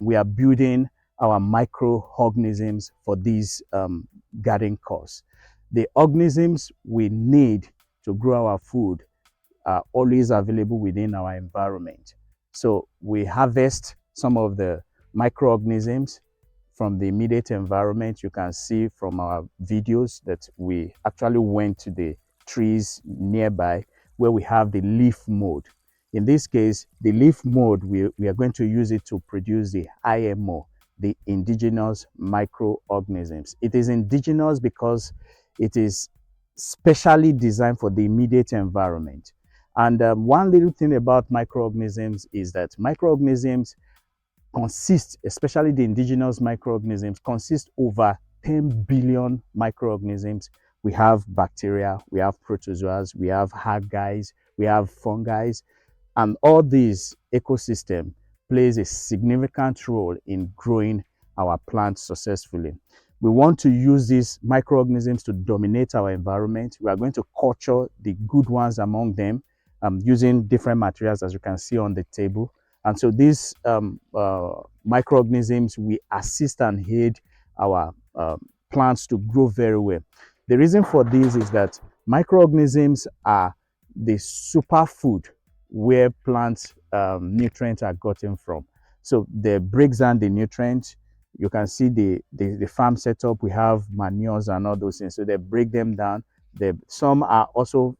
we are building our microorganisms for these garden course. The organisms we need to grow our food are always available within our environment. So we harvest some of the microorganisms from the immediate environment. You can see from our videos that we actually went to the trees nearby where we have the leaf mold. In this case, the leaf mold, we are going to use it to produce the IMO, the indigenous microorganisms. It is indigenous because it is specially designed for the immediate environment. And one little thing about microorganisms is that microorganisms consist, especially the indigenous microorganisms, consist over 10 billion microorganisms. We have bacteria, we have protozoas, we have algae, we have fungi, and all these ecosystem plays a significant role in growing our plants successfully. We want to use these microorganisms to dominate our environment. We are going to culture the good ones among them using different materials, as you can see on the table. And so these microorganisms, we assist and aid our plants to grow very well. The reason for this is that microorganisms are the superfood where plant nutrients are gotten from. So they breaks down the nutrients. You can see the farm setup. We have manures and all those things. So they break them down. Some are also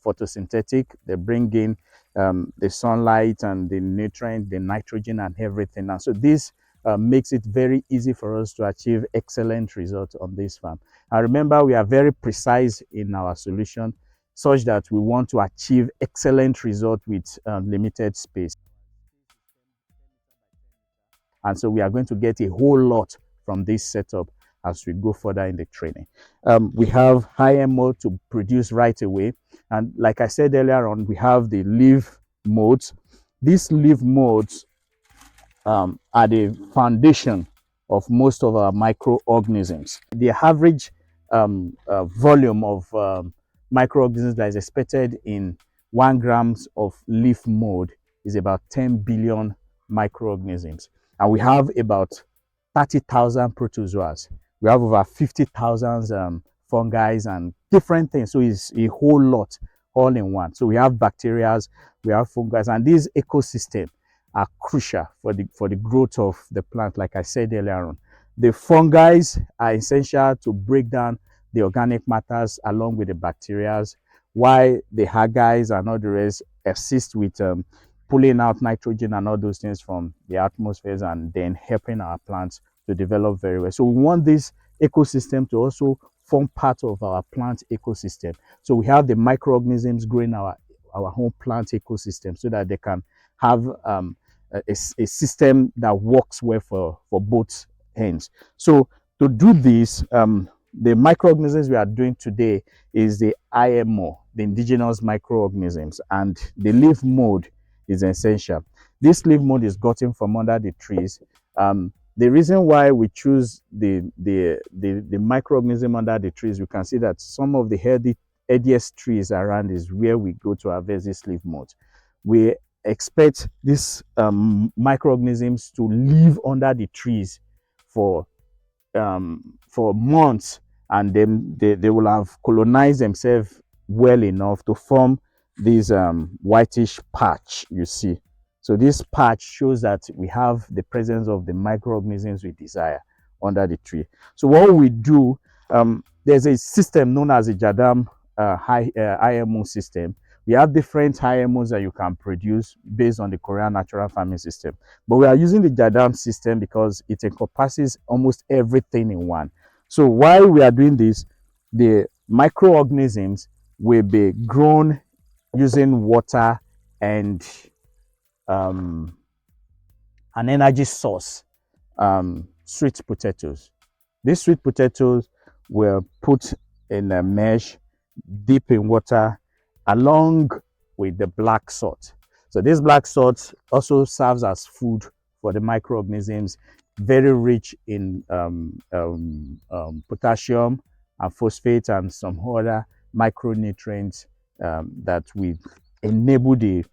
photosynthetic. They bring in the sunlight and the nutrient, the nitrogen and everything. And so this makes it very easy for us to achieve excellent results on this farm. And remember, we are very precise in our solution such that we want to achieve excellent result with limited space. And so we are going to get a whole lot from this setup as we go further in the training. We have IMO to produce right away. And like I said earlier on, we have the leaf modes. These leaf modes are the foundation of most of our microorganisms. The average volume of microorganisms that is expected in 1 grams of leaf mold is about 10 billion microorganisms. And we have about 30,000 protozoas. We have over 50,000 fungi and different things. So it's a whole lot all in one. So we have bacteria, we have fungi, and these ecosystems are crucial for the growth of the plant, like I said earlier on. The fungi are essential to break down the organic matters along with the bacteria, while the algae and all the rest assist with pulling out nitrogen and all those things from the atmosphere and then helping our plants to develop very well. So we want this ecosystem to also form part of our plant ecosystem. So we have the microorganisms growing our home plant ecosystem so that they can have a system that works well for both ends. So to do this, the microorganisms we are doing today is the IMO, the indigenous microorganisms, and the leaf mold is essential. This leaf mold is gotten from under the trees. The reason why we choose the microorganism under the trees, you can see that some of the healthiest trees around is where we go to harvest this leaf mold. We expect these microorganisms to live under the trees for months, and then they will have colonized themselves well enough to form this whitish patch you see. So this patch shows that we have the presence of the microorganisms we desire under the tree. So what we do, there's a system known as a Jadam IMO system. We have different IMOs that you can produce based on the Korean natural farming system. But we are using the Jadam system because it encompasses almost everything in one. So while we are doing this, the microorganisms will be grown using water and an energy source, sweet potatoes. These sweet potatoes were put in a mesh, deep in water, along with the black salt. So this black salt also serves as food for the microorganisms, very rich in potassium and phosphate and some other micronutrients that will enable the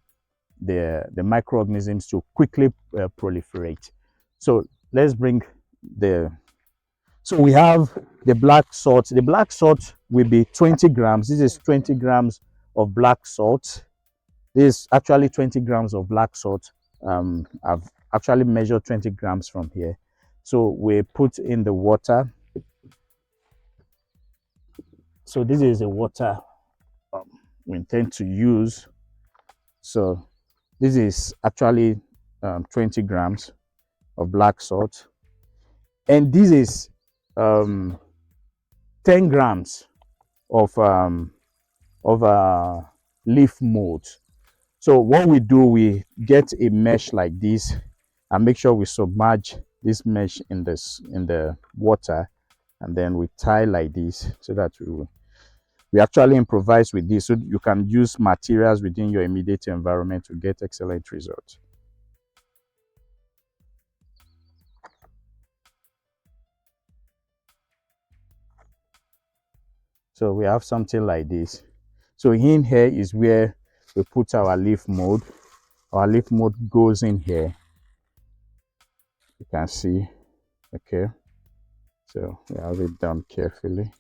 microorganisms to quickly proliferate. So let's bring the, so we have the black salt. The black salt will be 20 grams. This is 20 grams of black salt. This is actually 20 grams of black salt. I've actually measured 20 grams from here. So we put in the water. So this is the water we intend to use. So this is actually 20 grams of black salt. And this is 10 grams of leaf mold. So what we do, we get a mesh like this and make sure we submerge this mesh in the water, and then we tie like this so that we actually improvise with this, so you can use materials within your immediate environment to get excellent results. So we have something like this. So in here is where we put our leaf mold. Our leaf mold goes in here. You can see, okay. So we have it done carefully.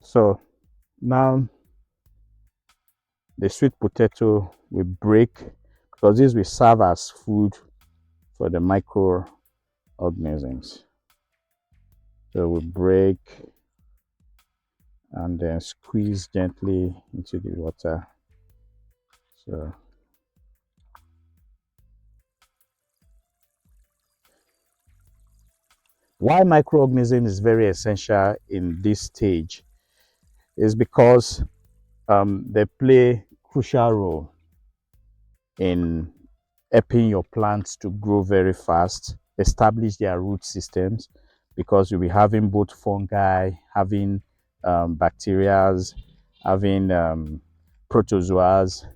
So now the sweet potato will break, because this will serve as food for the microorganisms. So we break and then squeeze gently into the water. So why microorganism is very essential in this stage is because they play crucial role in helping your plants to grow very fast, establish their root systems, because you'll be having both fungi, having bacteria, having protozoas.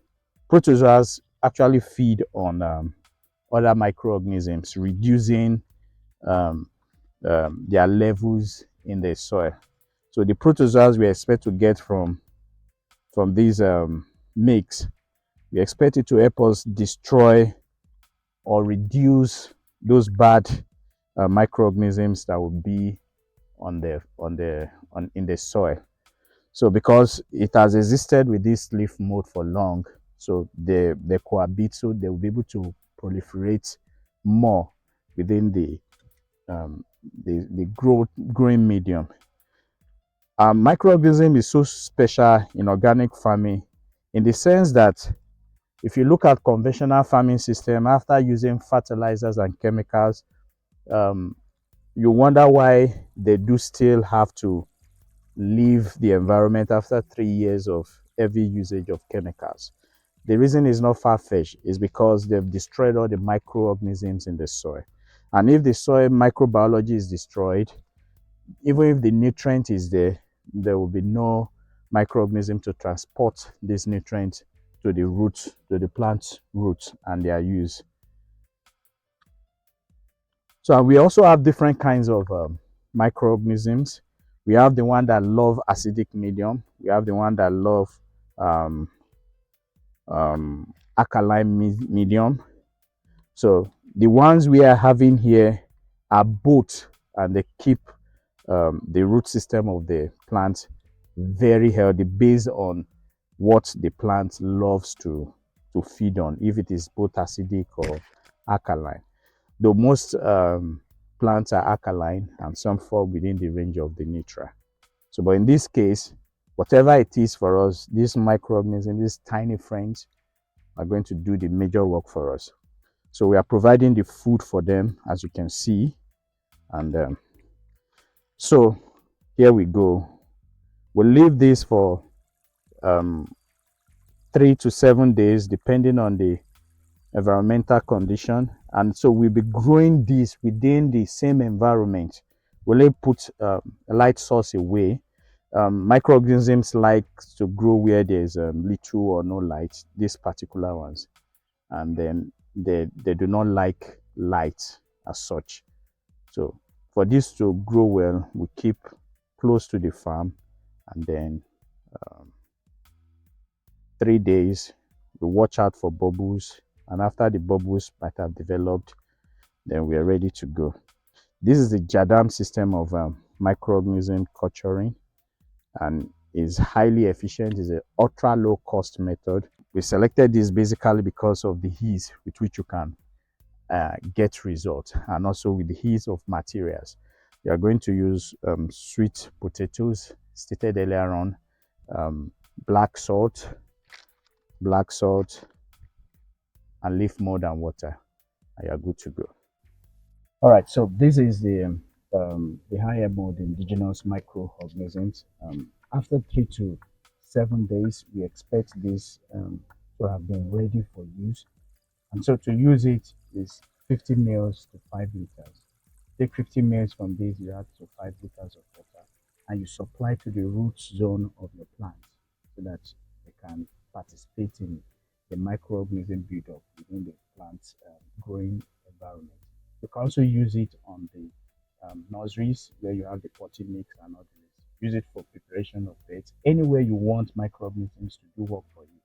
Protozoas actually feed on other microorganisms, reducing their levels in the soil. So the protozoas we expect to get from these mix, we expect it to help us destroy or reduce those bad microorganisms that will be in the soil. So because it has existed with this leaf mold for long, so they cohabit, so they will be able to proliferate more within the growing medium. Microorganism is so special in organic farming in the sense that if you look at conventional farming system, after using fertilizers and chemicals, you wonder why they do still have to leave the environment after 3 years of heavy usage of chemicals. The reason is not far-fetched, is because they've destroyed all the microorganisms in the soil. And if the soil microbiology is destroyed, even if the nutrient is there, there will be no microorganism to transport this nutrient to the roots, to the plant roots and their use. So we also have different kinds of microorganisms. We have the one that love acidic medium. We have the one that love um, alkaline medium. So the ones we are having here are both, and they keep the root system of the plant very healthy based on what the plant loves to feed on, if it is both acidic or alkaline. Though most plants are alkaline and some fall within the range of the neutral. So, but in this case, whatever it is for us, these microorganisms, these tiny friends, are going to do the major work for us. So we are providing the food for them, as you can see. And so here we go. We'll leave this for 3 to 7 days, depending on the environmental condition. And so we'll be growing this within the same environment. We'll put a light source away. Microorganisms like to grow where there's little or no light, these particular ones. And then they do not like light as such. So for this to grow well, we keep close to the farm, and then 3 days we watch out for bubbles, and after the bubbles might have developed, then we are ready to go. This is the Jadam system of microorganism culturing, and is highly efficient. It's an ultra low cost method. We selected this basically because of the ease with which you can get results, and also with the ease of materials. We are going to use sweet potatoes, stated earlier on, um, black salt, and leaf mold and water, and you are good to go. All right, so this is the higher mode indigenous microorganisms. After 3 to 7 days, we expect this to have been ready for use. And so to use it is 50 mils to 5 liters. Take 50 mils from this, you add to 5 liters of water, and you supply to the root zone of your plant so that they can participate in the microorganism buildup within the plant's growing environment. You can also use it on the nurseries where you have the potting mix and others. Use it for preparation of beds. Anywhere you want microorganisms to do work for you,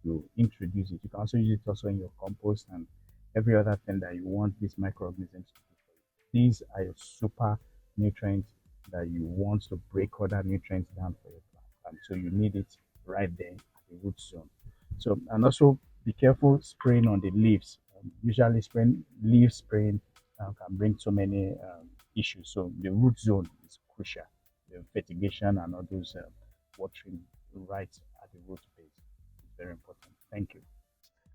you introduce it. You can also use it also in your compost and every other thing that you want these microorganisms to do for you. These are your super nutrients that you want to break other nutrients down for your plant. And so you need it right there at the root zone. So, and also be careful spraying on the leaves. Usually leaf spraying can bring so many issues. So the root zone is crucial. The fertigation and all those watering right at the root base is very important. Thank you.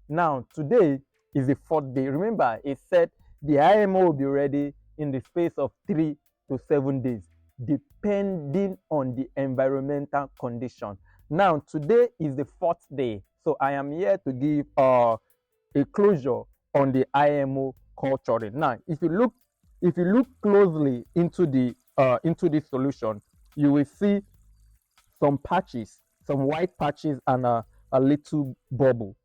Now, today is the fourth day. Remember, it said the IMO will be ready in the space of 3 to 7 days, depending on the environmental condition. Now, today is the fourth day, so I am here to give a closure on the IMO culturing. Now, if you look closely into the solution, you will see some patches, some white patches, and a little bubble,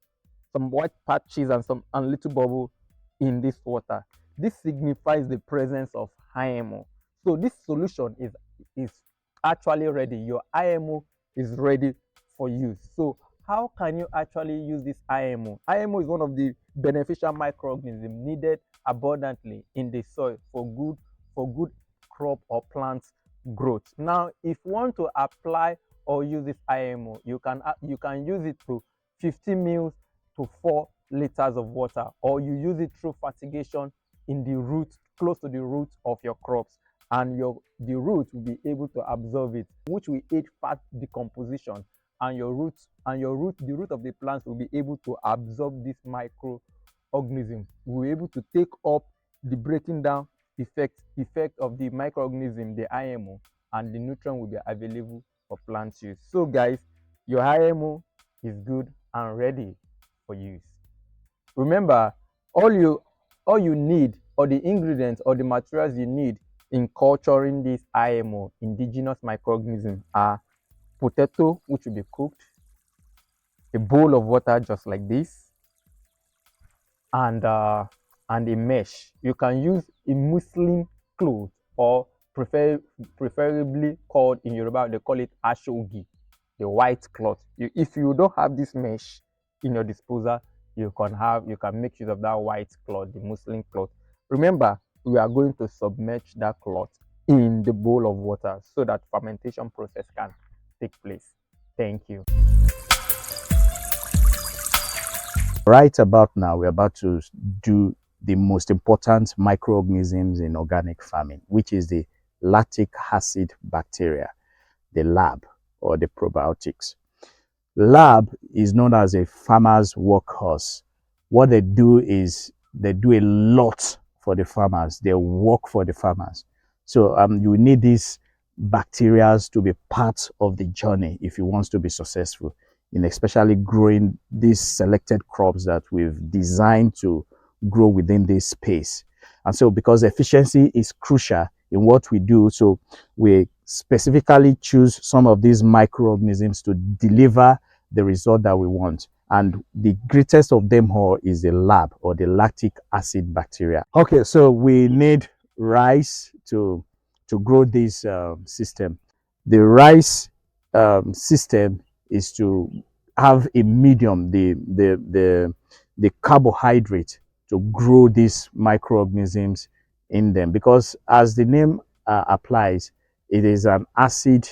some white patches and some and little bubble in this water. This signifies the presence of IMO. So this solution is actually ready. Your IMO is ready for use. So how can you actually use this IMO? IMO is one of the beneficial microorganisms needed abundantly in the soil for good crop or plant growth. Now, if you want to apply or use this IMO, you can use it to 50 mils to 4 liters of water, or you use it through fertigation in the root, close to the root of your crops, and the root will be able to absorb it, which will aid fat decomposition, and the root of the plants will be able to absorb this microorganism. Will be able to take up the breaking down effect of the microorganism, the IMO, and the nutrient will be available for plant use. So guys, your IMO is good and ready for use. Remember, all you need, or the ingredients or the materials you need in culturing this IMO, indigenous microorganism, are potato, which will be cooked, a bowl of water just like this, and a mesh. You can use a muslin cloth, or preferably called in Yoruba, they call it ashogi, the white cloth. If you don't have this mesh in your disposal, you can make use of that white cloth, the muslin cloth. Remember, we are going to submerge that cloth in the bowl of water so that fermentation process can take place. Thank you. Right about now, we're about to do the most important microorganisms in organic farming, which is the lactic acid bacteria, the lab, or the probiotics. Lab is known as a farmer's workhorse. What they do is they do a lot for the farmers. They work for the farmers. So you need these bacteria to be part of the journey if you want to be successful in especially growing these selected crops that we've designed to grow within this space. And so because efficiency is crucial in what we do, so we specifically choose some of these microorganisms to deliver the result that we want. And the greatest of them all is the lab, or the lactic acid bacteria. Okay, so we need rice to grow this system. The rice system is to have a medium, the carbohydrate, to grow these microorganisms in them, because as the name applies, it is an acid,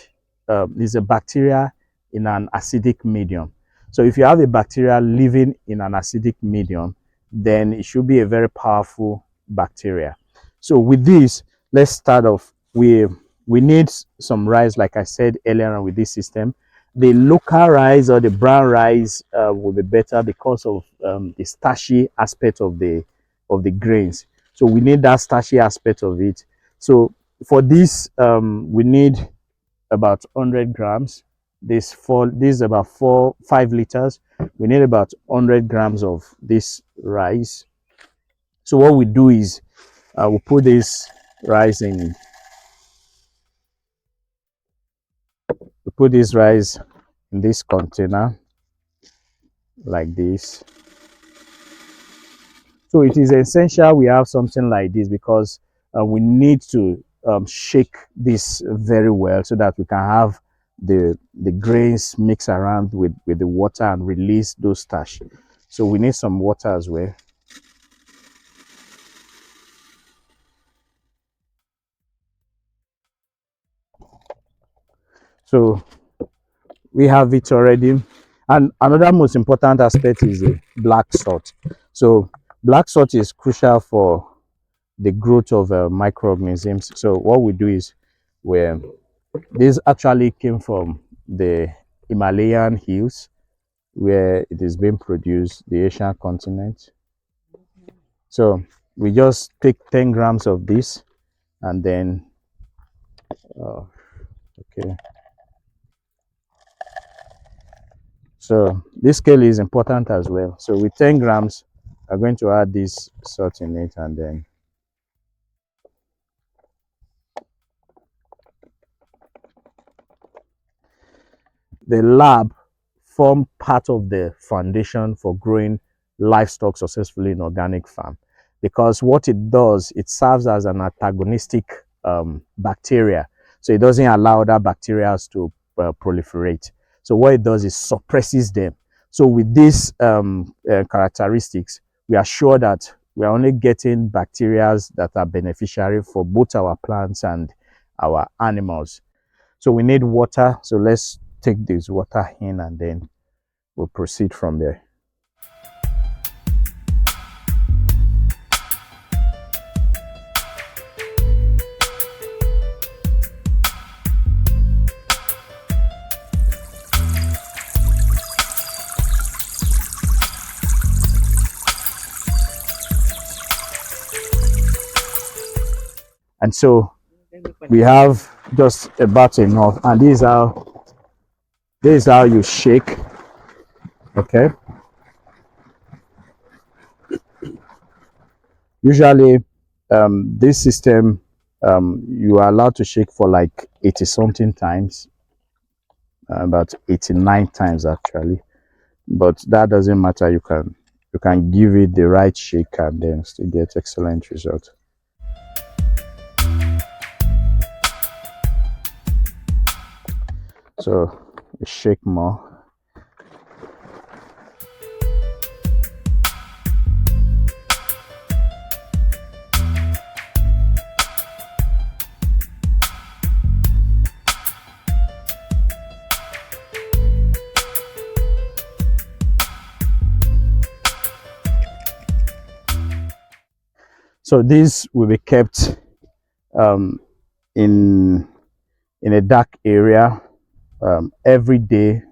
is a bacteria in an acidic medium. So if you have a bacteria living in an acidic medium, then it should be a very powerful bacteria. So with this, let's start off. We need some rice, like I said earlier on with this system. The local rice or the brown rice will be better because of the starchy aspect of the grains. So we need that starchy aspect of it. So for this, we need about 100 grams. This is about 5 liters. We need about 100 grams of this rice. So what we do is we put this rice in. We put this rice in this container like this. So it is essential we have something like this, because we need to shake this very well so that we can have the grains mix around with the water and release those starch. So we need some water as well. So we have it already. And another most important aspect is the black salt. So black salt is crucial for the growth of microorganisms. So what we do is, where this actually came from the Himalayan hills where it is being produced, the Asian continent. So we just take 10 grams of this, and then okay. So this scale is important as well. So with 10 grams, I'm going to add this salt in it, and then the lab form part of the foundation for growing livestock successfully in organic farm, because what it does, it serves as an antagonistic bacteria. So it doesn't allow other bacteria to proliferate. So what it does is suppresses them. So with these characteristics, we are sure that we are only getting bacteria that are beneficiary for both our plants and our animals. So we need water. So let's take this water in, and then we'll proceed from there. And so we have just about enough, and this is how you shake. Okay, usually this system, you are allowed to shake for like 80 something times, about 89 times actually, but that doesn't matter. You can give it the right shake and then still get excellent result. So we shake more. So this will be kept um, in a dark area. Every day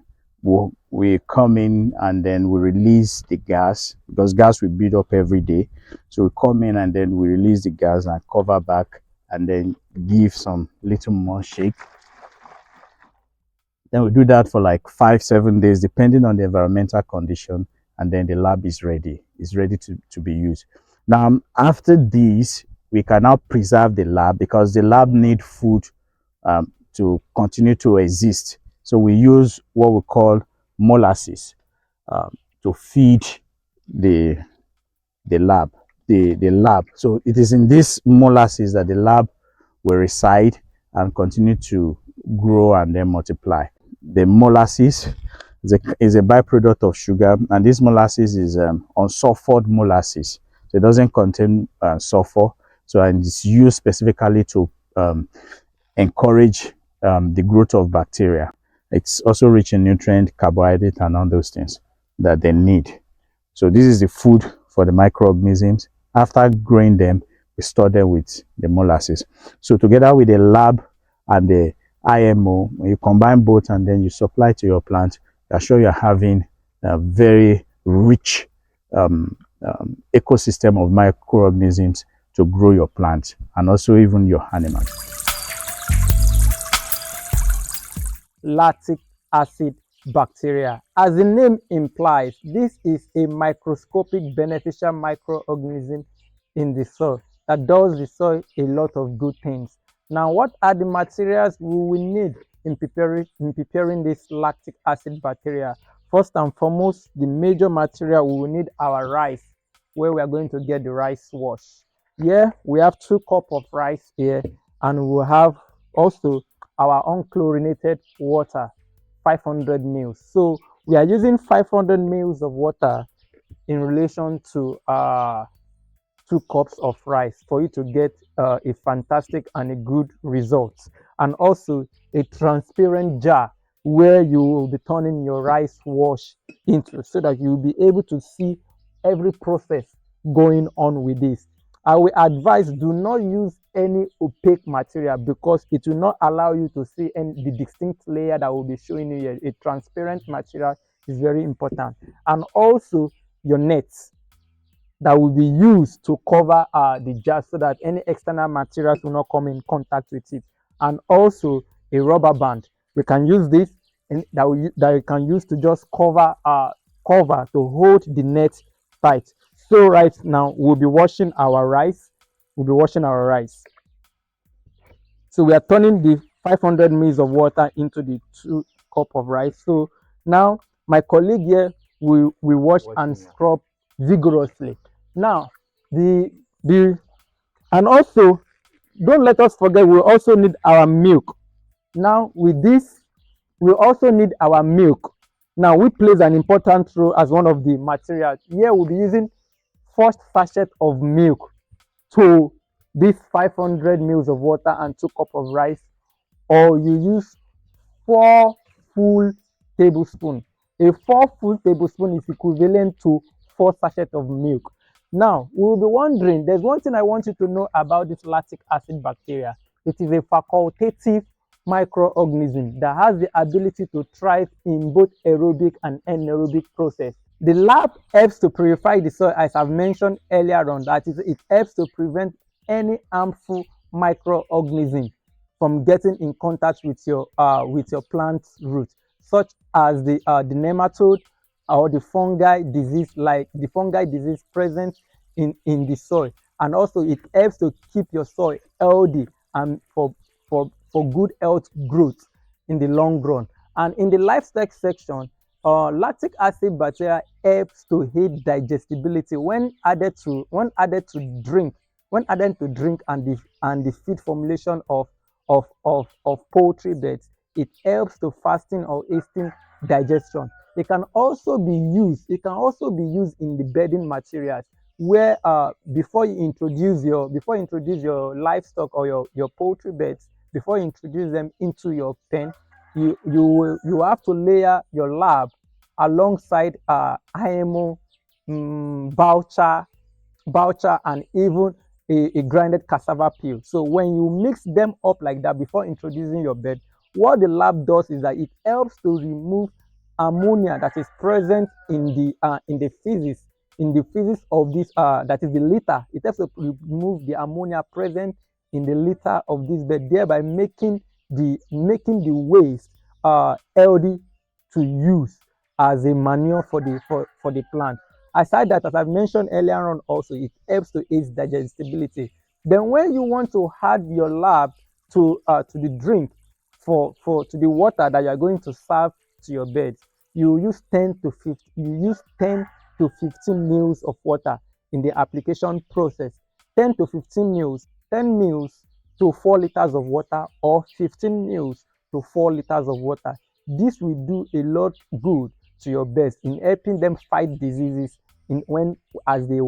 we come in, and then we release the gas, because gas will build up every day. So we come in, and then we release the gas and cover back, and then give some little more shake. Then we do that for like 5-7 days, depending on the environmental condition, and then the lab is ready. It's ready to be used. Now, after this, we can now preserve the lab, because the lab need food to continue to exist. So we use what we call molasses to feed the lab, the lab. So it is in this molasses that the lab will reside and continue to grow and then multiply. The molasses is a byproduct of sugar, and this molasses is unsulfured molasses. So it doesn't contain sulfur. So, and it's used specifically to encourage the growth of bacteria. It's also rich in nutrient, carbohydrate, and all those things that they need. So this is the food for the microorganisms. After growing them, we store them with the molasses. So together with the lab and the IMO, when you combine both and then you supply to your plant, you're sure you're having a very rich ecosystem of microorganisms to grow your plant and also even your animals. Lactic acid bacteria. As the name implies, this is a microscopic beneficial microorganism in the soil that does the soil a lot of good things. Now, what are the materials we will need in preparing this lactic acid bacteria? First and foremost, the major material we will need our rice, where we are going to get the rice wash. Here we have 2 cups of rice here, and we will have also our unchlorinated water, 500 mils. So we are using 500 mils of water in relation to 2 cups of rice for you to get a fantastic and a good result. And also a transparent jar where you will be turning your rice wash into, so that you will be able to see every process going on with this. I will advise, do not use any opaque material, because it will not allow you to see the distinct layer that will be showing you here. A transparent material is very important. And also your nets that will be used to cover the jar, so that any external materials will not come in contact with it. And also a rubber band. We can use this, and that we can use to just cover to hold the net tight. So right now we'll be washing our rice. So we are turning the 500 mils of water into the 2 cup of rice. So now my colleague here will wash and scrub vigorously. Now and also, don't let us forget, we also need our milk. Now with this, we also need our milk. Now, we plays an important role as one of the materials. Here we'll be using first sachet of milk to this 500 mils of water and 2 cups of rice, or you use 4 full tablespoons. A 4 full tablespoon is equivalent to 4 sachets of milk. Now, we will be wondering, there's one thing I want you to know about this lactic acid bacteria. It is a facultative microorganism that has the ability to thrive in both aerobic and anaerobic process. The lab helps to purify the soil, as I've mentioned earlier on. That is, it helps to prevent any harmful microorganism from getting in contact with your plant's root, such as the nematode or the fungi disease, like the fungi disease present in the soil. And also it helps to keep your soil healthy and for good health growth in the long run. And in the livestock section, lactic acid bacteria helps to aid digestibility when added to drink and the feed formulation of poultry beds. It helps to fasten or hasten digestion. It can also be used in the bedding materials, where before you introduce your livestock or your poultry beds, before you introduce them into your pen, you have to layer your lab alongside IMO, voucher, and even a grinded cassava peel. So when you mix them up like that before introducing your bed, what the lab does is that it helps to remove ammonia that is present in the feces of this, that is the litter. It helps to remove the ammonia present in the litter of this bed, thereby making the waste healthy to use as a manure for the plant. Aside that, as I've mentioned earlier on, also it helps to aid digestibility. Then when you want to add your lab to the drink, to the water that you are going to serve to your beds, you use 10 to 15 mils of water in the application process. 10 to 15 mils, 10 mils to 4 liters of water, or 15 mils to 4 liters of water. This will do a lot good to your birds in helping them fight diseases as they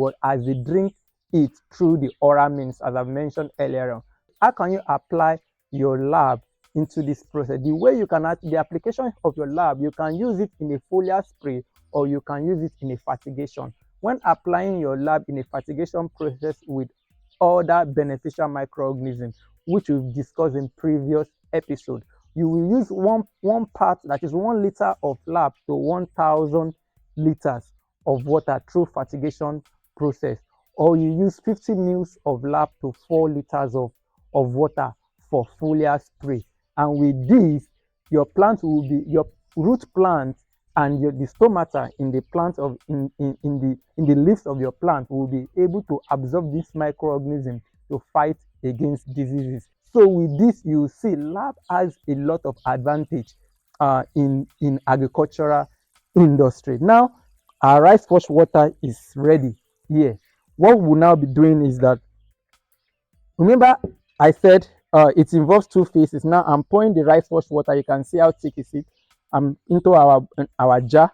drink it through the oral means, as I've mentioned earlier on. How can you apply your lab into this process? The way you can the application of your lab, you can use it in a foliar spray or you can use it in a fertigation. When applying your lab in a fertigation process with other beneficial microorganisms, which we've discussed in previous episode, you will use one part, that is 1 liter of lab to 1,000 liters of water through fertigation process, or you use 50 mils of lab to 4 liters of water for foliar spray. And with this, your plant will be, your root plant and the stomata in the plant of in the leaves of your plant will be able to absorb this microorganism to fight against diseases. So with this, you see lab has a lot of advantage in agricultural industry. Now our rice wash water is ready here. What we'll now be doing is that, remember I said it involves 2 phases. Now I'm pouring the rice wash water. You can see how thick is it. I'm into our jar.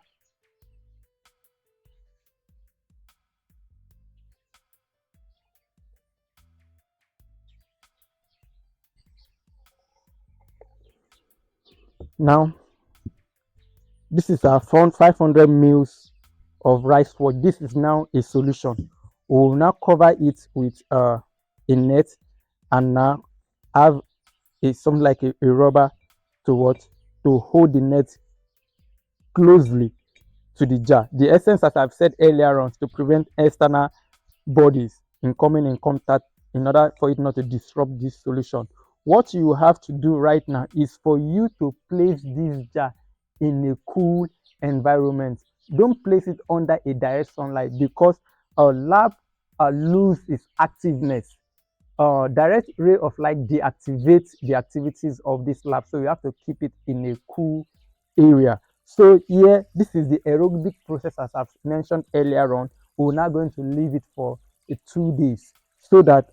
Now this is our 500 mils of rice wash. This is now a solution. We will now cover it with a net, and now have something like a rubber to hold the net closely to the jar. The essence, as I've said earlier on, is to prevent external bodies in coming in contact in order for it not to disrupt this solution. What you have to do right now is for you to place this jar in a cool environment. Don't place it under a direct sunlight, because a lab lose its activeness. Direct ray of light deactivates the activities of this lab, so you have to keep it in a cool area. So here, this is the aerobic process, as I've mentioned earlier on. We're now going to leave it for 2 days so that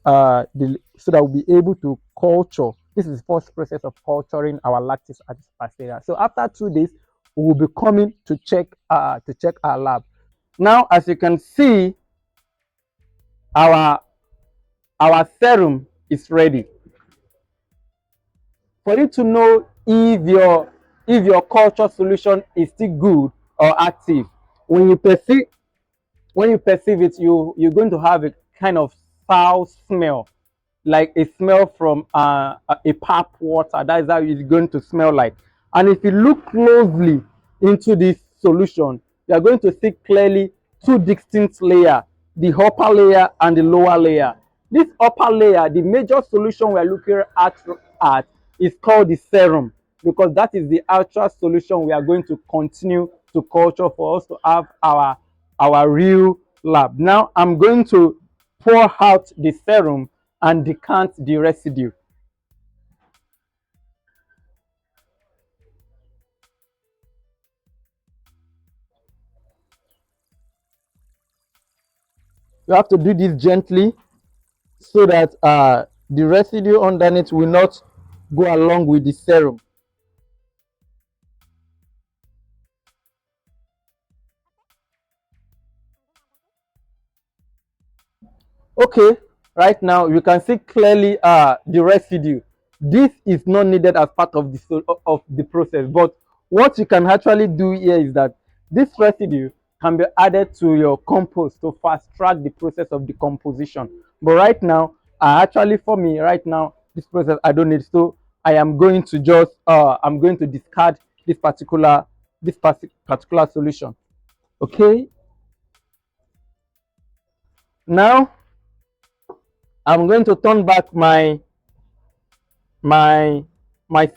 we'll be able to culture. This is the first process of culturing our lactic bacteria. So after 2 days, we will be coming to check our lab. Now, as you can see, our serum is ready. For you to know if your culture solution is still good or active, when you perceive it, you're going to have a kind of foul smell, like a smell from a pap water. That is how it's going to smell like. And if you look closely into this solution, you are going to see clearly 2 distinct layers, the upper layer and the lower layer. This upper layer, the major solution we are looking at is called the serum, because that is the actual solution we are going to continue to culture for us to have our real lab. Now I'm going to pour out the serum and decant the residue. You have to do this gently so that the residue underneath will not go along with the serum. Okay, right now you can see clearly the residue. This is not needed as part of the process, but what you can actually do here is that this residue can be added to your compost to fast track the process of decomposition. But right now, for me right now, this process I don't need, so I am going to just I'm going to discard this particular solution. Okay, now I'm going to turn back my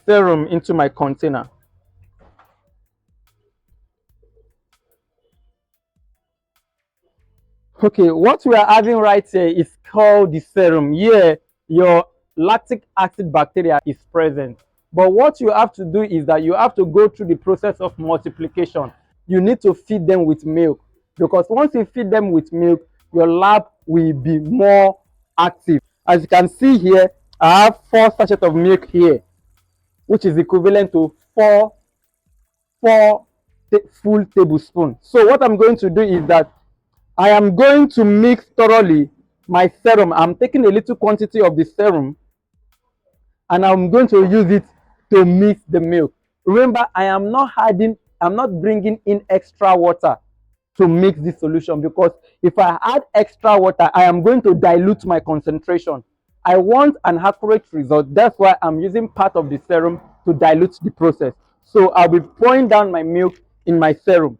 serum into my container. Okay, what we are having right here is called the serum. Here, your lactic acid bacteria is present. But what you have to do is that you have to go through the process of multiplication. You need to feed them with milk, because once you feed them with milk, your lab will be more active. As you can see here, I have 4 sachets of milk here. which is equivalent to four full tablespoons. So what I'm going to do is that I am going to mix thoroughly my serum. I'm taking a little quantity of the serum and I'm going to use it to mix the milk. Remember, I'm not bringing in extra water to mix this solution, because if I add extra water, I am going to dilute my concentration. I want an accurate result. That's why I'm using part of the serum to dilute the process. So I'll be pouring down my milk in my serum.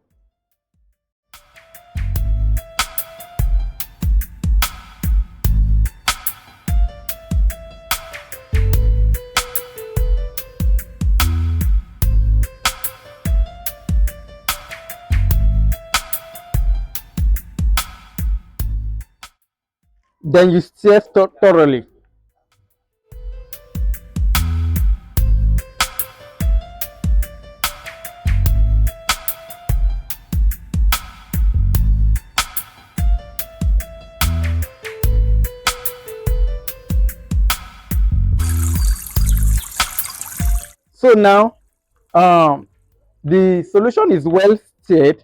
Then you stir thoroughly. So now the solution is well stirred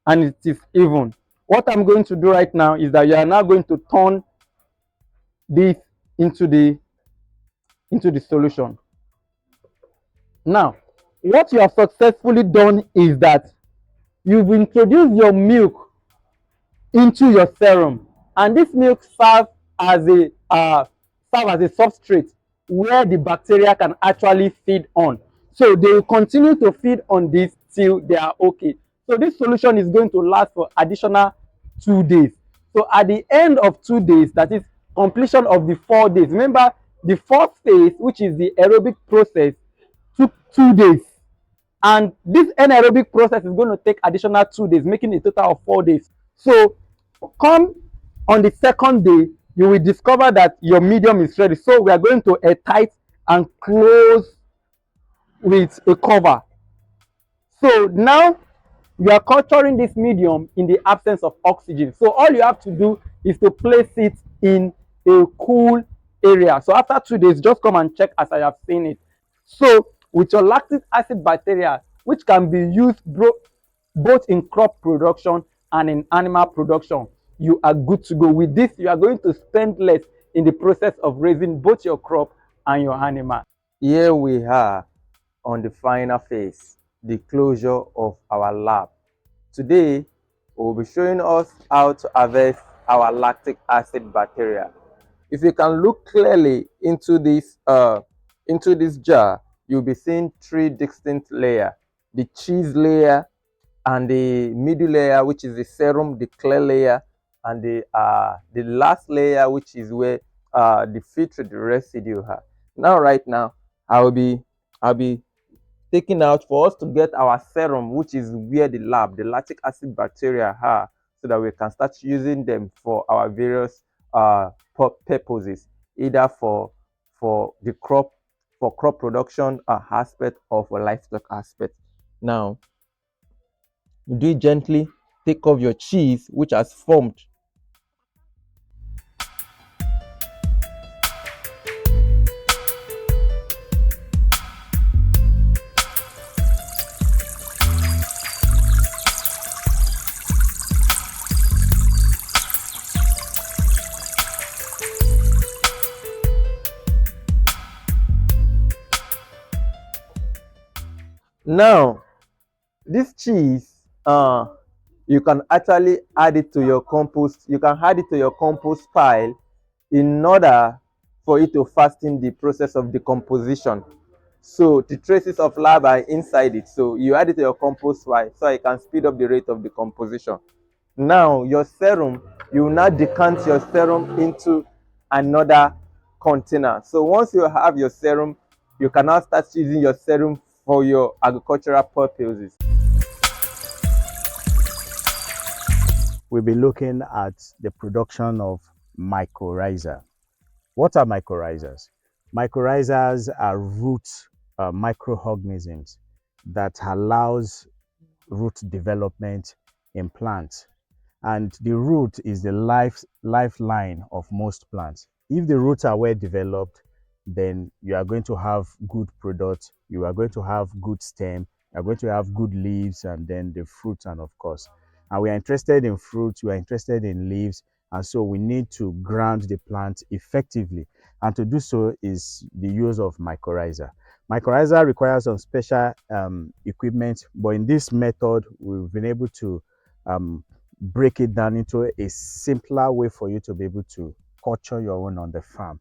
and it is even. What I'm going to do right now is that you are now going to turn this into the solution. Now, what you have successfully done is that you've introduced your milk into your serum, and this milk serve as a substrate where the bacteria can actually feed on. So they will continue to feed on this till they are okay. So this solution is going to last for additional 2 days. So at the end of 2 days, that is completion of the 4 days. Remember, the fourth phase, which is the aerobic process, took 2 days. And this anaerobic process is going to take additional 2 days, making a total of 4 days. So come on the second day, you will discover that your medium is ready. So we are going to airtight and close with a cover. So now you are culturing this medium in the absence of oxygen. So all you have to do is to place it in a cool area. So after 2 days, just come and check as I have seen it. So with your lactic acid bacteria, which can be used both in crop production and in animal production, you are good to go. With this, you are going to spend less in the process of raising both your crop and your animal. Here we are on the final phase, the closure of our lab. Today, we'll be showing us how to harvest our lactic acid bacteria. If you can look clearly into this jar, you'll be seeing three distinct layers: the cheese layer, and the middle layer, which is the serum, the clear layer, and the last layer, which is where the filtrate, the residue are. Right now, I'll be taking out for us to get our serum, which is where the lactic acid bacteria are, so that we can start using them for our various purposes, either for the crop production aspect or for livestock aspect. Now, you do it gently, take off your cheese which has formed. Now, this cheese, you can actually add it to your compost. You can add it to your compost pile in order for it to fasten the process of decomposition. So the traces of lab are inside it. So you add it to your compost pile so it can speed up the rate of decomposition. Now your serum, you will now decant your serum into another container. So once you have your serum, you can now start using your serum for your agricultural purposes. We'll be looking at the production of mycorrhiza. What are mycorrhizas? Mycorrhizas are root microorganisms that allows root development in plants. And the root is the lifeline of most plants. If the roots are well developed, then you are going to have good product, you are going to have good stem, you are going to have good leaves, and then the fruit, and of course. And we are interested in fruits, we are interested in leaves, and so we need to ground the plant effectively. And to do so is the use of mycorrhiza. Mycorrhiza requires some special equipment, but in this method, we've been able to break it down into a simpler way for you to be able to culture your own on the farm.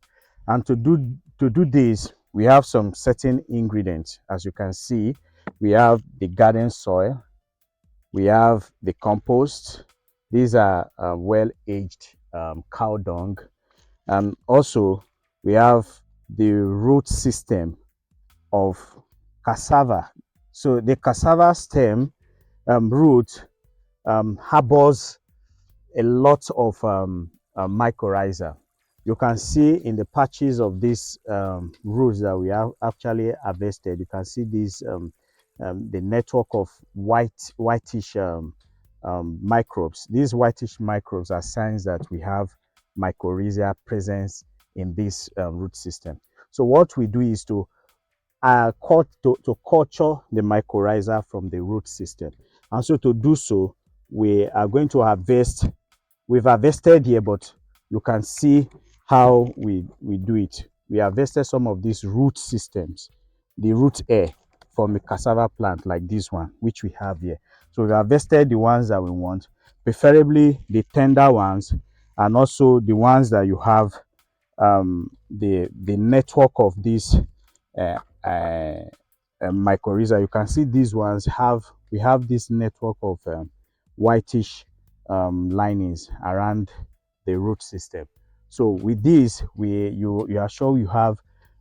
And to do this, we have some certain ingredients. As you can see, we have the garden soil, we have the compost. These are well-aged cow dung, and also we have the root system of cassava. So the cassava stem root harbors a lot of mycorrhiza. You can see in the patches of these roots that we have actually harvested, you can see these the network of whitish microbes. These whitish microbes are signs that we have mycorrhiza presence in this root system. So what we do is to to culture the mycorrhiza from the root system. And so to do so, we are going to harvest. We've harvested here, but you can see how we do it. We harvested some of these root systems, the root air from a cassava plant like this one, which we have here. So we harvested the ones that we want, preferably the tender ones, and also the ones that you have the network of these uh, uh, mycorrhiza. You can see these ones we have this network of whitish linings around the root system. So with this, you are sure you have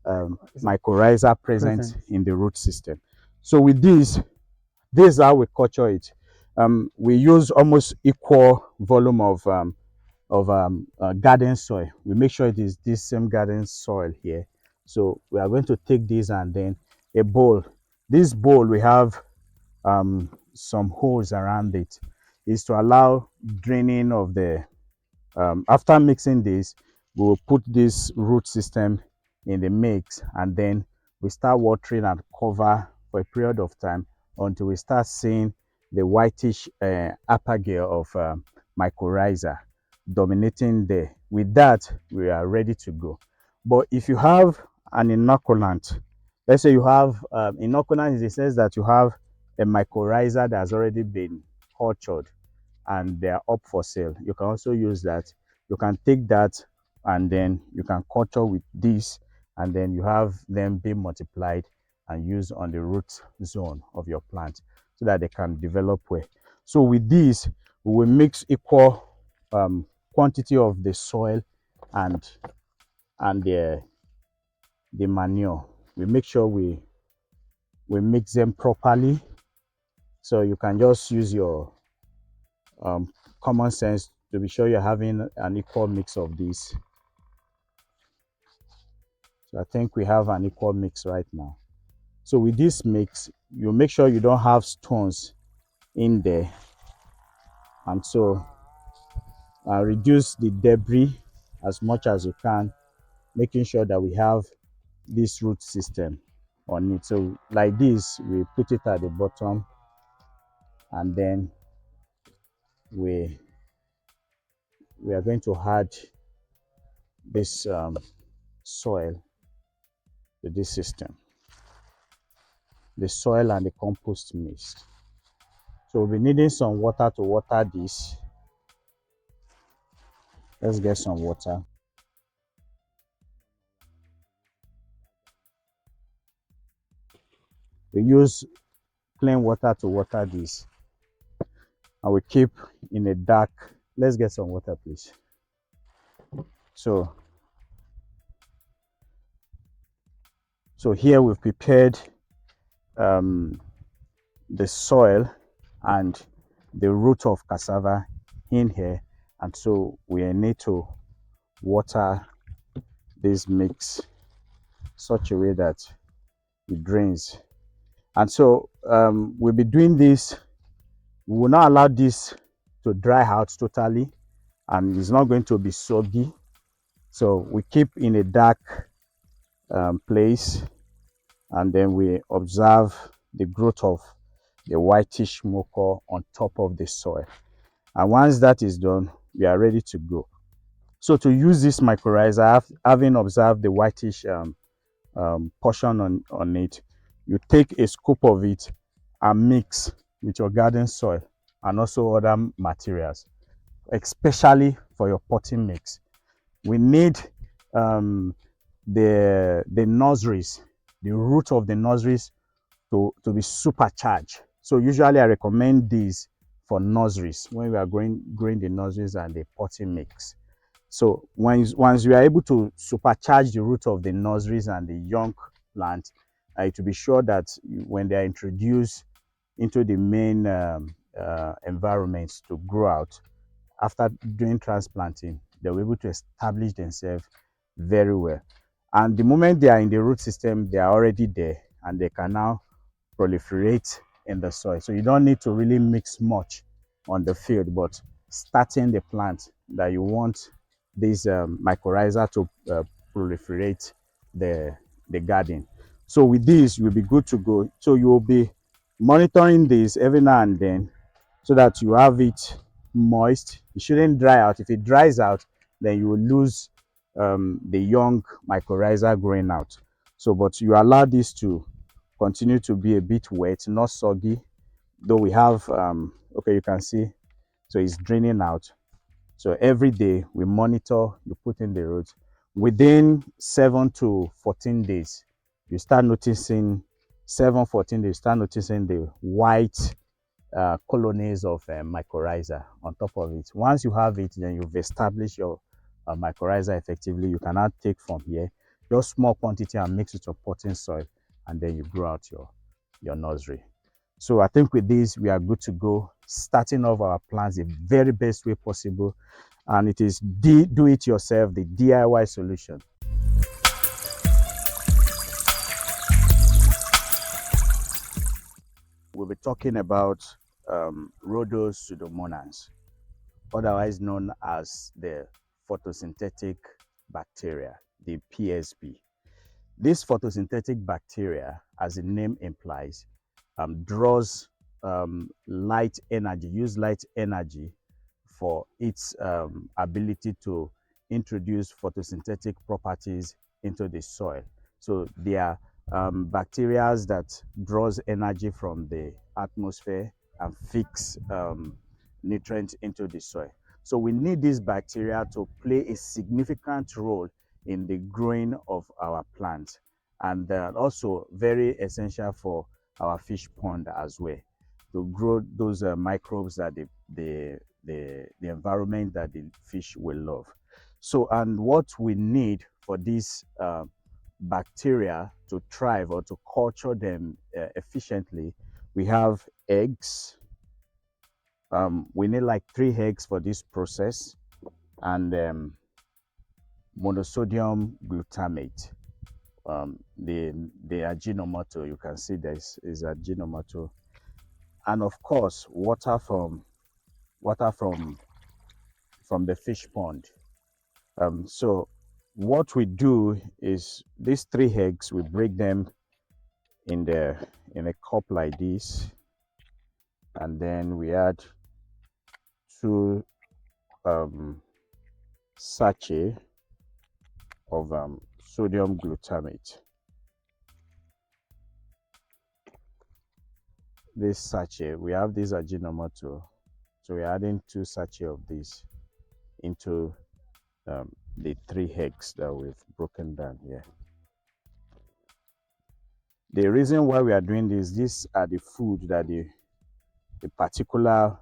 mycorrhiza present in the root system. So with this is how we culture it. We use almost equal volume of garden soil. We make sure it is this same garden soil here. So we are going to take this, and then a bowl. This bowl, we have some holes around it, is to allow draining of the after mixing this, we will put this root system in the mix, and then we start watering and cover for a period of time until we start seeing the whitish apergale of mycorrhiza dominating there. With that, we are ready to go. But if you have an inoculant, let's say you have inoculant, in the sense that you have a mycorrhiza that has already been cultured and they are up for sale, you can also use that. You can take that, and then you can culture with this, and then you have them being multiplied and used on the root zone of your plant so that they can develop well. So with this, we will mix equal quantity of the soil and the manure. We make sure we mix them properly. So you can just use your common sense to be sure you're having an equal mix of these. So I think we have an equal mix right now. So with this mix, you make sure you don't have stones in there, and so reduce the debris as much as you can, making sure that we have this root system on it. So like this, we put it at the bottom, and then we are going to add this soil to this system, the soil and the compost mix. So we'll be needing some water to water this. Let's get some water. We use plain water to water this, and we keep in a dark. Let's get some water, please. So here we've prepared the soil and the root of cassava in here, and so we need to water this mix such a way that it drains. And so we'll be doing this. We will not allow this to dry out totally, and it's not going to be soggy. So we keep in a dark place, and then we observe the growth of the whitish mucor on top of the soil. And once that is done, we are ready to go. So to use this mycorrhiza, having observed the whitish portion on it, you take a scoop of it and mix with your garden soil and also other materials, especially for your potting mix. We need the nurseries, the root of the nurseries to be supercharged. So usually I recommend these for nurseries when we are growing the nurseries and the potting mix. So once you are able to supercharge the root of the nurseries and the young plant, to be sure that when they are introduced into the main environments to grow out, after doing transplanting, they were able to establish themselves very well. And the moment they are in the root system, they are already there and they can now proliferate in the soil. So you don't need to really mix much on the field, but starting the plant that you want this mycorrhiza to proliferate the garden. So with this, you'll be good to go. So you will be monitoring this every now and then so that you have it moist. It shouldn't dry out. If it dries out, then you will lose the young mycorrhiza growing out. So, but you allow this to continue to be a bit wet, not soggy, though we have, okay, you can see, so it's draining out. So every day we monitor, you put in the roots. Within 7 to 14 days, you start noticing, 14 days, start noticing the white colonies of mycorrhiza on top of it. Once you have it, then you've established your mycorrhiza effectively. You can now take from here, just small quantity and mix with your potting soil, and then you grow out your nursery. So I think with this, we are good to go. Starting off our plants the very best way possible, and it is do it yourself, the DIY solution. We'll be talking about Pseudomonas, otherwise known as the photosynthetic bacteria, the PSB. This photosynthetic bacteria, as the name implies, draws light energy, use light energy for its ability to introduce photosynthetic properties into the soil. So they are bacteria that draws energy from the atmosphere and fix nutrients into the soil. So we need this bacteria to play a significant role in the growing of our plants, and also very essential for our fish pond as well, to grow those microbes that the environment that the fish will love. So, and what we need for this bacteria to thrive or to culture them efficiently, we have eggs. We need like 3 eggs for this process, and monosodium glutamate. The Ajinomoto, you can see there is Ajinomoto, and of course water from the fish pond. So what we do is these 3 eggs, we break them in a cup like this, and then we add 2 sachet of sodium glutamate. This sachet, we have this Ajinomoto, so we're adding 2 sachet of this into the 3 eggs that we've broken down here. The reason why we are doing this, these are the food that the particular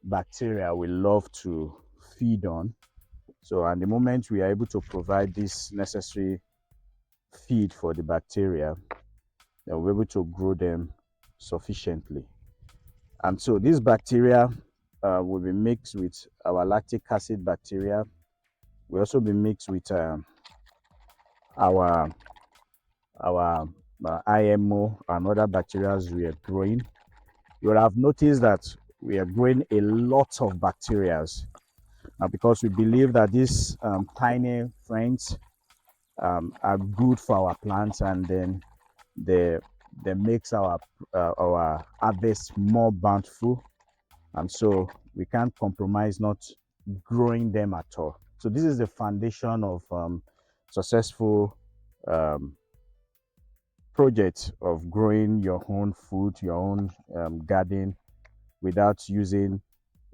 bacteria will love to feed on. So, and the moment we are able to provide this necessary feed for the bacteria, then we're able to grow them sufficiently. And so this bacteria will be mixed with our lactic acid bacteria. Will also be mixed with our IMO and other bacteria we are growing. You will have noticed that we are growing a lot of bacteria because we believe that these tiny friends are good for our plants, and then they they makes our harvest more bountiful, and so we can't compromise not growing them at all. So this is the foundation of successful um, project of growing your own food, your own garden without using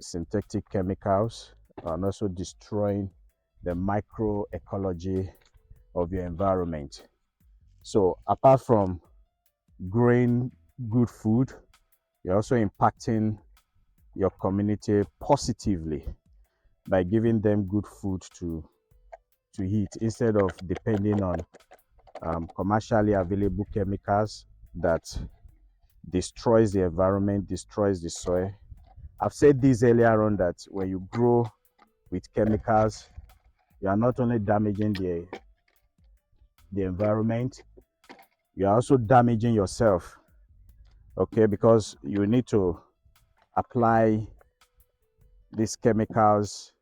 synthetic chemicals, and also destroying the microecology of your environment. So apart from growing good food, you're also impacting your community positively by giving them good food to eat instead of depending on commercially available chemicals that destroys the environment, destroys the soil. I've said this earlier on that when you grow with chemicals, you are not only damaging the environment, you are also damaging yourself. Okay, because you need to apply these chemicals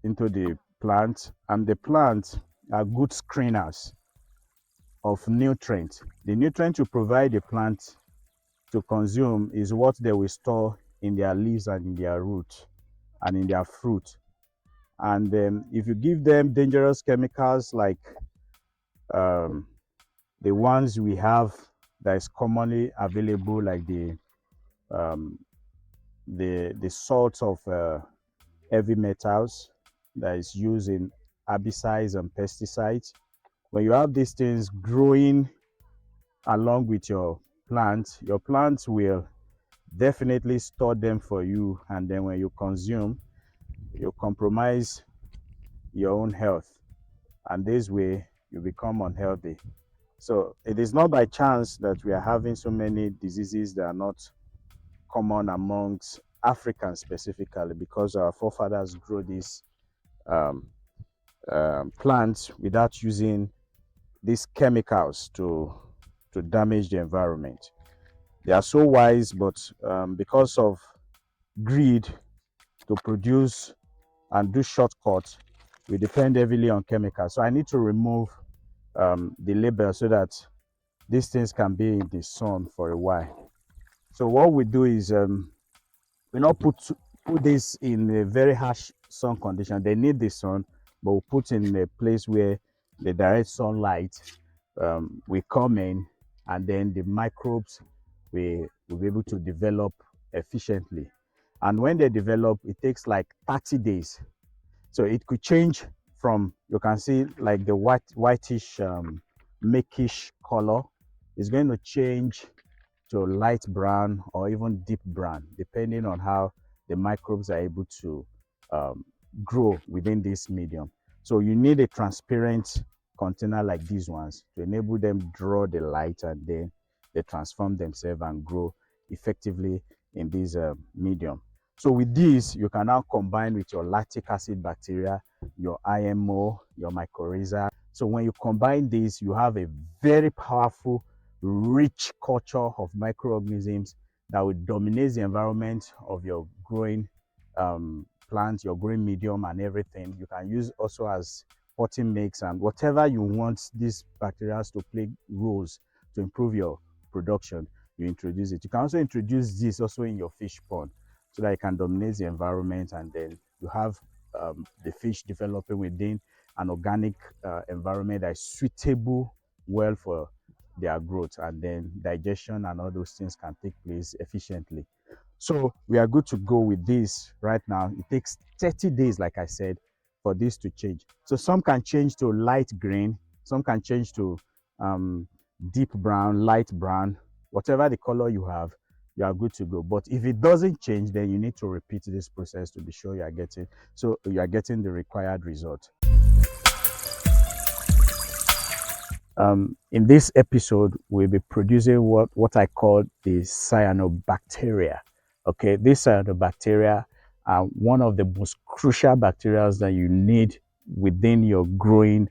into the plant, and the plants are good screeners of nutrients. The nutrients you provide the plant to consume is what they will store in their leaves and in their roots and in their fruit. And if you give them dangerous chemicals like um, the ones we have that is commonly available, like um, the salts of heavy metals that is used in herbicides and pesticides. When you have these things growing along with your plants will definitely store them for you, and then when you consume, you compromise your own health, and this way you become unhealthy. So it is not by chance that we are having so many diseases that are not common amongst Africans specifically, because our forefathers grow these um, plants without using these chemicals to damage the environment. They are so wise, but because of greed to produce and do shortcuts, we depend heavily on chemicals. So I need to remove the label so that these things can be in the sun for a while. So what we do is we not put this in a very harsh sun condition. They need the sun, but we put in a place where the direct sunlight will come in, and then the microbes will be able to develop efficiently. And when they develop, it takes like 30 days. So it could change from, you can see like the whitish, makish color is going to change to light brown or even deep brown, depending on how the microbes are able to um, grow within this medium. So you need a transparent container like these ones to enable them draw the light, and then they transform themselves and grow effectively in this medium. So with this, you can now combine with your lactic acid bacteria, your IMO, your mycorrhiza. So when you combine these, you have a very powerful, rich culture of microorganisms that will dominate the environment of your growing plants, your growing medium, and everything. You can use also as potting mix, and whatever you want these bacteria to play roles to improve your production, you introduce it. You can also introduce this also in your fish pond so that it can dominate the environment, and then you have the fish developing within an organic environment that is suitable well for their growth, and then digestion and all those things can take place efficiently. So we are good to go with this right now. It takes 30 days, like I said, for this to change. So some can change to light green, some can change to deep brown, light brown, whatever the color you have, you are good to go. But if it doesn't change, then you need to repeat this process to be sure you are getting the required result. In this episode, we'll be producing what I call the cyanobacteria. Okay, these cyanobacteria are one of the most crucial bacteria that you need within your growing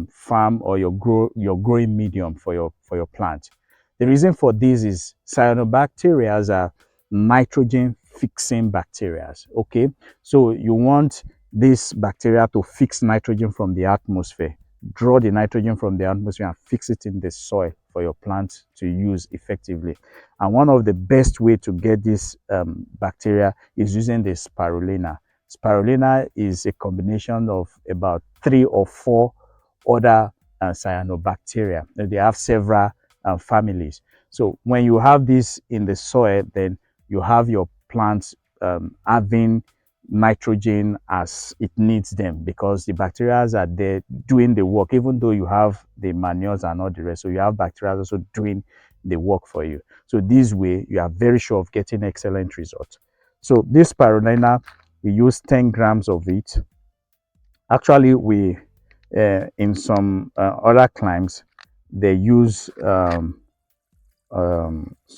farm or your growing medium for your plant. The reason for this is cyanobacteria are nitrogen fixing bacteria. Okay, so you want this bacteria to fix nitrogen from the atmosphere. draw the nitrogen from the atmosphere and fix it in the soil for your plant to use effectively. And one of the best way to get this bacteria is using the spirulina. Spirulina is a combination of about 3 or 4 other cyanobacteria. They have several families. So when you have this in the soil, then you have your plants having nitrogen as it needs them, because the bacteria are there doing the work. Even though you have the manures and all the rest, so you have bacteria also doing the work for you. So this way you are very sure of getting excellent results. So this spirulina, we use 10 grams of it. Actually, we in some other climes, they use some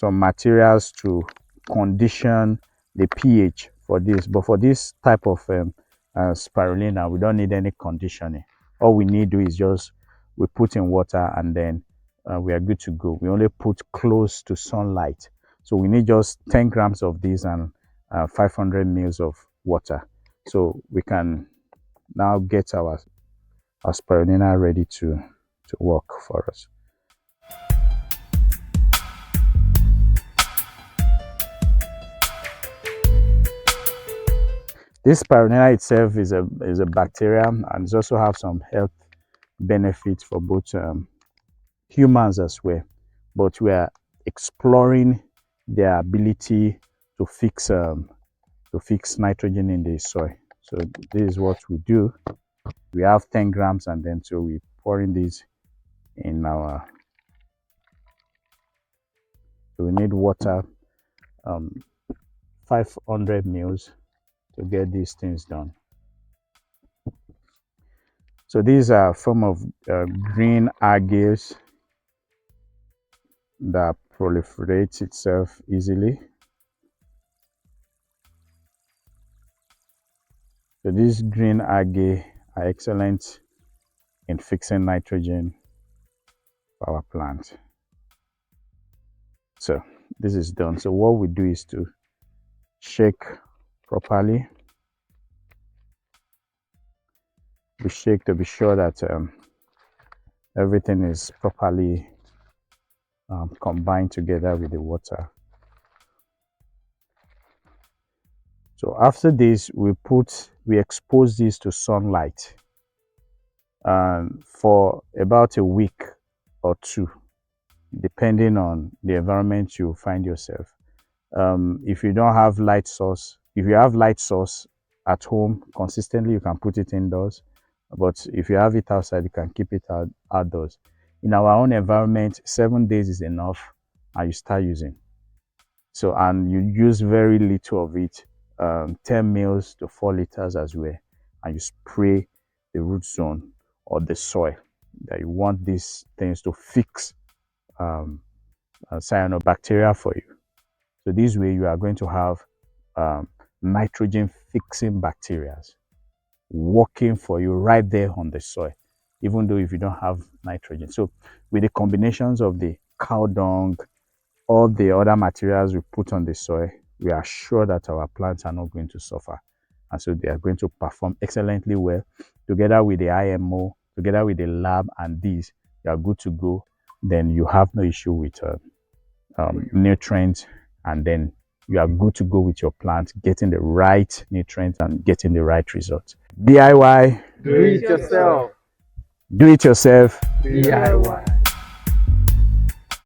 materials to condition the pH for this. But for this type of spirulina, we don't need any conditioning. All we need to do is just we put in water, and then we are good to go. We only put close to sunlight. So we need just 10 grams of this and 500 mils of water. So we can now get our spirulina ready to work for us. This spirulina itself is a bacterium, and it also have some health benefits for both humans as well. But we are exploring their ability to fix nitrogen in the soil. So this is what we do. We have 10 grams, and then so we pouring this in our. So we need water, 500 mils to get these things done. So these are a form of green algae that proliferates itself easily. So these green algae are excellent in fixing nitrogen for our plant. So this is done. So what we do is to shake properly. We shake to be sure that everything is properly combined together with the water. So after this, we expose this to sunlight for about a week or two, depending on the environment you find yourself. If you don't have light source, if you have light source at home consistently, you can put it indoors. But if you have it outside, you can keep it outdoors. In our own environment, 7 days is enough, and you start using. So, and you use very little of it, 10 mils to 4 liters as well, and you spray the root zone or the soil that you want these things to fix cyanobacteria for you. So this way you are going to have nitrogen fixing bacteria working for you right there on the soil, even though if you don't have nitrogen. So with the combinations of the cow dung, all the other materials we put on the soil, we are sure that our plants are not going to suffer. And so they are going to perform excellently well. Together with the IMO, together with the lab and these, you are good to go. Then you have no issue with nutrients, and then you are good to go with your plant, getting the right nutrients and getting the right results. DIY. Do it yourself. Do it yourself. DIY.